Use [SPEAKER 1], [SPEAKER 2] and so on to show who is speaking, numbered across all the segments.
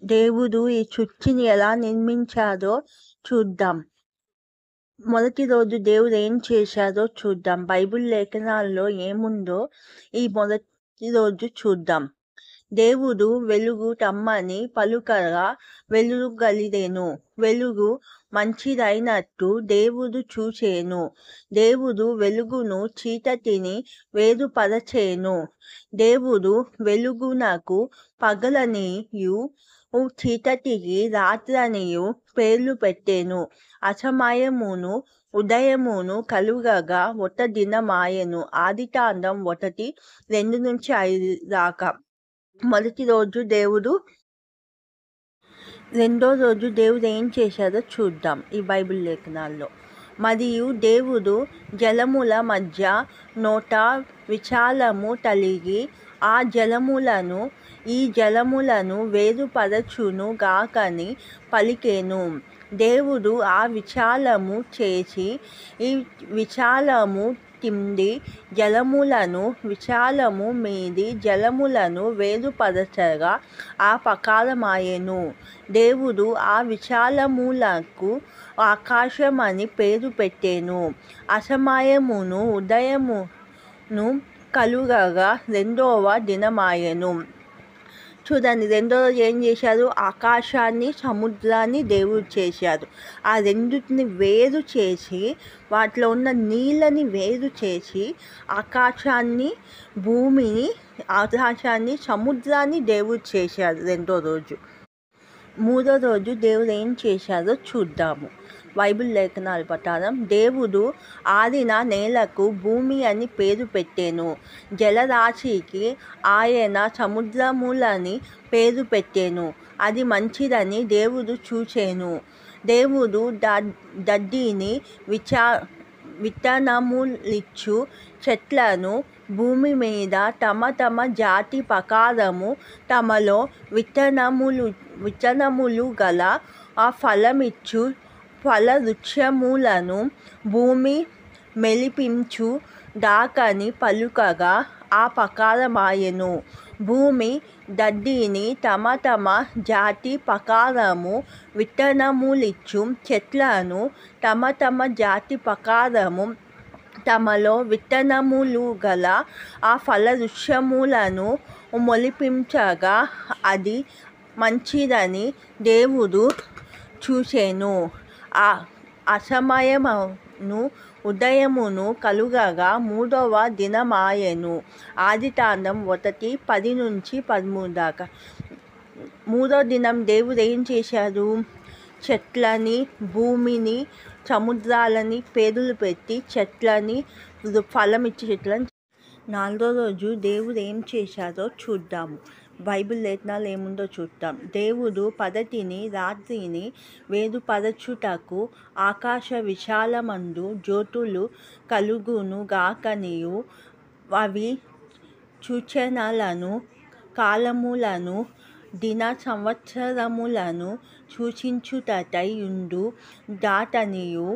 [SPEAKER 1] దేవుడు ఈ సృష్టిని ఎలా నిర్మించాడో చూద్దాం. మొదటి రోజు దేవుడు ఏం చేశాడో చూద్దాం. బైబిల్ లేఖనాల్లో ఏముందో ఈ మొదటి రోజు చూద్దాం. దేవుడు వెలుగు రమ్మని పలుకగా వెలుగు కలిగెను. వెలుగు మంచిదైనట్టు దేవుడు చూచెను. దేవుడు వెలుగును చీకటిని వేరుపరచెను. దేవుడు వెలుగునకు పగలనియు చీకటికి రాత్రనియు పేర్లు పెట్టెను. అసమయమును ఉదయమును కలుగగా ఒక దినమాయెను. ఆదికాండం 1:2-5 దాకా. మొదటి రోజు దేవుడు. రెండో రోజు దేవుడు ఏం చేశాడో చూద్దాం ఈ బైబిల్ లేఖనాల్లో. మరియు దేవుడు జలముల మధ్య నోట విశాలము కలిగి ఆ జలములను ఈ జలములను వేరుపరచును గాకని పలికెను. దేవుడు ఆ విశాలము చేసి ఈ విశాలము కింది జలములను విశాలము మీది జలములను వేరుపరచగా ఆ ప్రకారమాయెను. దేవుడు ఆ విశాలములకు ఆకాశమని పేరు పెట్టెను. అసమయమును ఉదయమును కలుగగా రెండవ దినమాయెను. చూడండి, రెండో రోజు ఏం చేశారు? ఆకాశాన్ని సముద్రాన్ని దేవుడు చేశారు. ఆ రెండింటిని వేరు చేసి వాటిలో ఉన్న నీళ్ళని వేరు చేసి ఆకాశాన్ని భూమిని ఆకాశాన్ని సముద్రాన్ని దేవుడు చేశారు రెండో రోజు. మూడో రోజు దేవుడు ఏం చేశారో చూద్దాము. బైబిల్ లేఖనాల ప్రకారం దేవుడు ఆరిన నేలకు భూమి అని పేరు పెట్టెను. జలరాశికి ఆయన సముద్రములని పేరు పెట్టెను. అది మంచిదని దేవుడు చూచెను. దేవుడు గడ్డిని విత్తనములిచ్చు చెట్లను భూమి మీద తమ తమ జాతి ప్రకారము తమలో విత్తనములు గల ఆ ఫలమిచ్చు ఫలవృక్షములను భూమి మెలిపించు దాకని పలుకగా ఆ ప్రకారమాయెను. భూమి గడ్డిని తమ తమ జాతి ప్రకారము విత్తనములిచ్చు చెట్లను తమ తమ జాతి ప్రకారము తమలో విత్తనములు గల ఆ ఫలవృక్షములను మొలిపించగా అది మంచిదని దేవుడు చూచెను. ఆ అసమయమును ఉదయమును కలుగగా మూడవ దినమాయెను. ఆదికాండం 1:10-13 దాకా. మూడో దినం దేవుడు ఏం చేశారు? చెట్లని భూమిని సముద్రాలని పేర్లు పెట్టి చెట్లని ఫలమిచ్చే చెట్లని. నాలుగో రోజు దేవుడు ఏం చేశారో చూద్దాము. బైబిల్ లేఖనాలు ఏముందో చూద్దాం. దేవుడు పగటిని రాత్రిని వేరుపరచుటకు ఆకాశ విశాలమందు జ్యోతులు కలుగును గాకనియు అవి సూచనలను కాలములను దిన సంవత్సరములను సూచించుటకై యుండు గాకనియు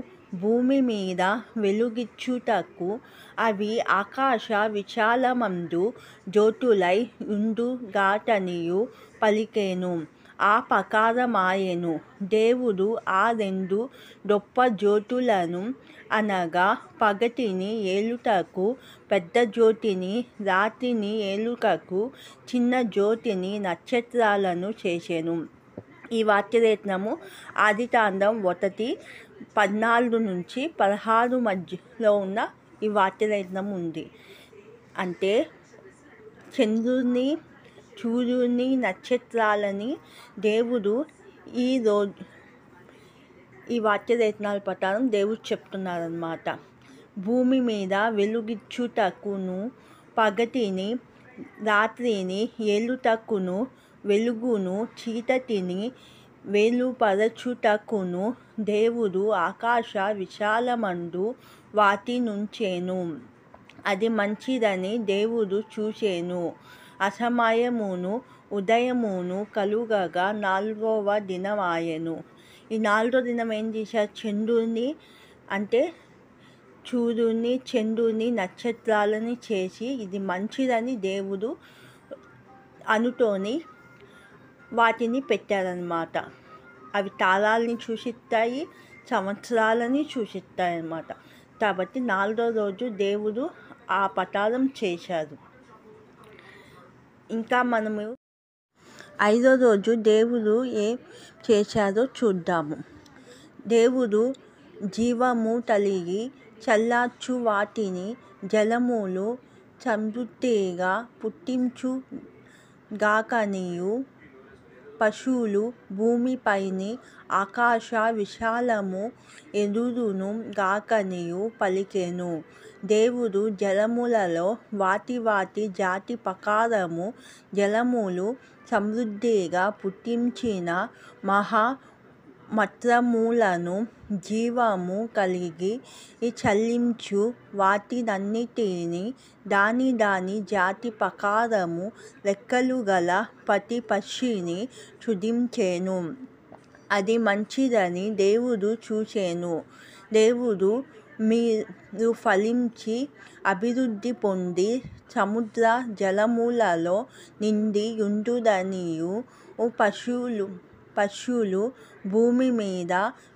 [SPEAKER 1] భూమి మీద వెలుగిచ్చుటకు అవి ఆకాశ విశాలమందు జ్యోతులై యుండు గాకనియు పలికెను. ఆ ప్రకారమాయెను. దేవుడు ఆ రెండు గొప్ప జ్యోతులను అనగా పగటిని ఏలుటకు పెద్ద జ్యోతిని రాత్రిని ఏలుటకు చిన్న జ్యోతిని నక్షత్రాలను చేసెను. ఈ వాక్యరత్నము ఆదికాండం 1:14-16 మధ్యలో ఉన్న ఈ వాక్యరత్నం ఉంది. అంటే చంద్రుని సూర్యుని నక్షత్రాలని దేవుడు ఈ వాక్యరత్నాల ప్రకారం దేవుడు చెప్తున్నారన్నమాట. భూమి మీద వెలుగిచ్చుటకును పగటిని రాత్రిని ఏలుటకును వెలుగును చీకటిని వేరుపరచుటకును దేవుడు ఆకాశ విశాలమందు వాటినుంచెను. అది మంచిదని దేవుడు చూచెను. అసమయమును ఉదయమును కలుగగా నాలుగవ దినమాయెను. ఈ నాలుగో దినం ఏం చేశారు? చంద్రుని అంటే సూర్యుని చంద్రుని నక్షత్రాలని చేసి ఇది మంచిదని దేవుడు అనుకొని వాటిని పెట్టారనమాట. అవి తాళాలని సూచిస్తాయి, సంవత్సరాలని సూచిస్తాయి అన్నమాట. కాబట్టి 4వ రోజు దేవుడు ఆ ప్రకారం చేశారు. ఇంకా మనము 5వ రోజు దేవుడు ఏం చేశారో చూద్దాము. దేవుడు జీవము కలిగి చల్లార్చు వాటిని జలములు సమృద్ధిగా పుట్టించు గాకనియు పశువులు భూమిపైని ఆకాశ విశాలము ఎదురును గాకనియు పలికెను. దేవుడు జలములలో వాటి జాతి ప్రకారము జలములు సమృద్ధిగా పుట్టించిన మత్స్యములను జీవము కలిగి చలించు వాటినన్నిటినీ దాని జాతి ప్రకారము రెక్కలు గల ప్రతి పక్షిని సృజించెను. అది మంచిదని దేవుడు చూచెను. దేవుడు మీరు ఫలించి అభివృద్ధి పొంది సముద్ర జలములలో నిండి యుండుడనియు పశువులు భూమి మీద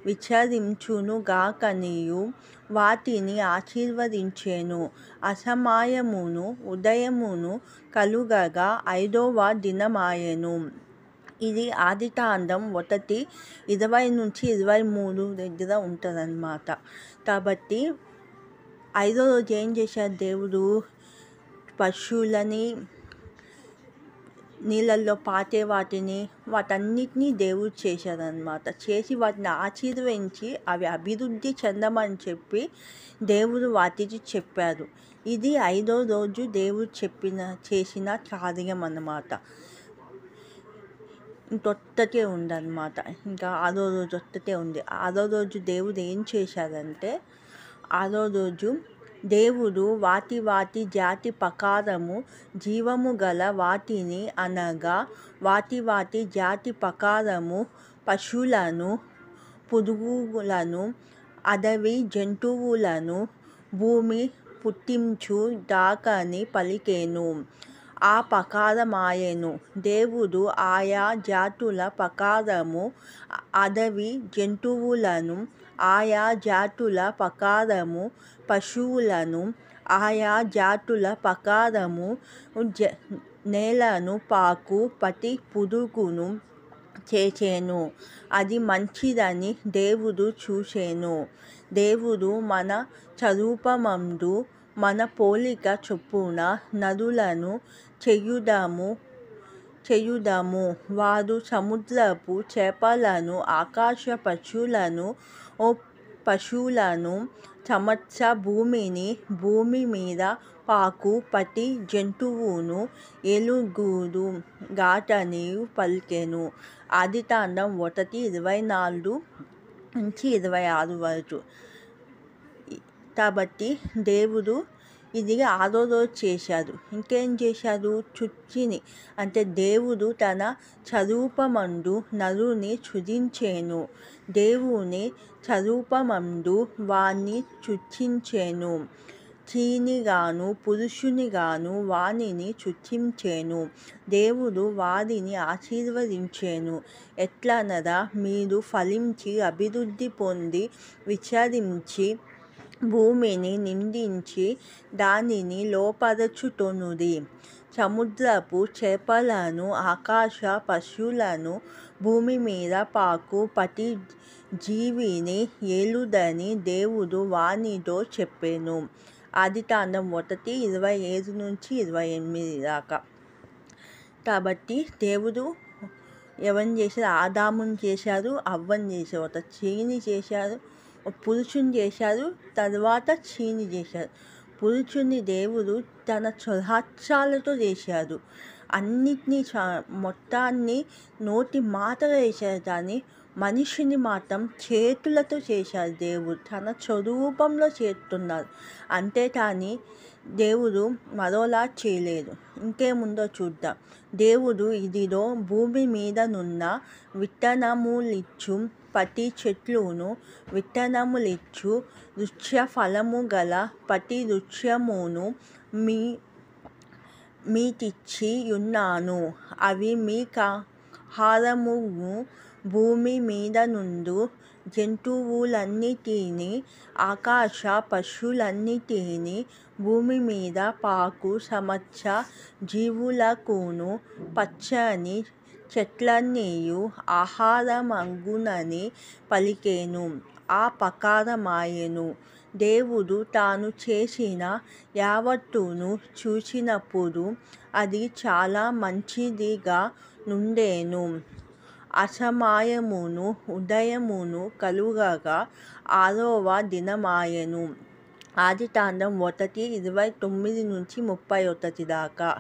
[SPEAKER 1] విచరించును గాకనియు వాటిని ఆశీర్వదించెను. అసమయమును ఉదయమును కలుగగా 5వ దినమాయెను. ఇది ఆదికాండం 1:20-23 దగ్గర ఉంటుందన్నమాట. కాబట్టి 5వ రోజు ఏం చేశారు దేవుడు? పశువులని, నీళ్ళల్లో పాతే వాటన్నిటినీ దేవుడు చేశారనమాట. చేసి వాటిని ఆశీర్వదించి అవి అభివృద్ధి చెందమని చెప్పి దేవుడు వాటికి చెప్పారు. ఇది 5వ రోజు దేవుడు చేసిన కార్యం అన్నమాట. ఇంకొక్కటే ఉందన్నమాట. ఇంకా 6వ రోజు ఒక్కటే ఉంది. 6వ రోజు దేవుడు ఏం చేశారంటే, 6వ రోజు దేవుడు వాటి జాతి ప్రకారము జీవము గల వాటిని అనగా వాటి జాతి ప్రకారము పశువులను, పురుగులను, అడవి జంతువులను భూమి పుట్టించు గాకని పలికెను. ఆ ప్రకారమాయెను. దేవుడు ఆయా జాతుల ప్రకారము అడవి జంతువులను, ఆయా జాతుల ప్రకారము పశువులను, ఆయా జాతుల ప్రకారము నేలను పాకు ప్రతి పురుగును చేసెను. అది మంచిదని దేవుడు చూచెను. దేవుడు మన స్వరూపమందు మన పోలిక చొప్పున నరులను చేయుదాము. వారు సముద్రపు చేపలను, ఆకాశ పశువులను, సమస్త భూమి మీద పాకు ప్రతి జంతువును ఏలుగురు గాకని పలికెను. ఆదికాండం 1:24-26 వరకు. కాబట్టి దేవుడు ఇది 6వ రోజు చేశారు. ఇంకేం చేశారు? చుచ్చిని అంటే దేవుడు తన స్వరూపమందు నరుని సృజించెను. దేవుని స్వరూపమందు వాణ్ణి సృజించెను. స్త్రీనిగాను పురుషునిగాను వానిని సృజించెను. దేవుడు వారిని ఆశీర్వదించెను. ఎట్లనగా మీరు ఫలించి అభివృద్ధి పొంది విస్తరించి భూమిని నిండించి దానిని లోపరచుకొనుడి. సముద్రపు చేపలను, ఆకాశ పశువులను, భూమి మీద పాకు ప్రతి జీవిని ఏలుడని దేవుడు వానితో చెప్పెను. ఆదికాండం 1:27-28 దాకా. కాబట్టి దేవుడు ఎవరిని చేశారు? ఆదాముని చేశారు, అవ్వని చేశారు. ఒక స్త్రీని చేశారు, పురుషుని చేశారు, తర్వాత స్త్రీని చేశారు. పురుషుని దేవుడు తన స్వహస్తాలతో చేశాడు. అన్నిటినీ మొత్తాన్ని నోటి మాటగా చేశారు. కానీ మనిషిని మాత్రం చేతులతో చేశారు. దేవుడు తన స్వరూపంలో చేస్తున్నారు. అంతేకాని దేవుడు మరోలా చేయలేదు. ఇంకేముందో చూద్దాం. దేవుడు ఇదిగో భూమి మీదనున్న విత్తనములిచ్చు ప్రతి చెట్లును, విత్తనములిచ్చు వృక్ష ఫలము గల ప్రతి వృక్షమును మీకిచ్చి ఉన్నాను. అవి మీ హారమును భూమి మీద నుండు జంతువులన్నిటినీ, ఆకాశ పశువులన్నిటినీ, భూమి మీద పాకు సమస్త జీవులకును పచ్చని చెట్లన్నీయు ఆహారమగునని పలికెను. ఆ ప్రకారమాయెను. దేవుడు తాను చేసిన యావత్తును చూచినప్పుడు అది చాలా మంచిదిగా నుండెను. అసమయమును ఉదయమును కలుగగా 6వ దినమాయెను. ఆదికాండం 1:29-31 దాకా.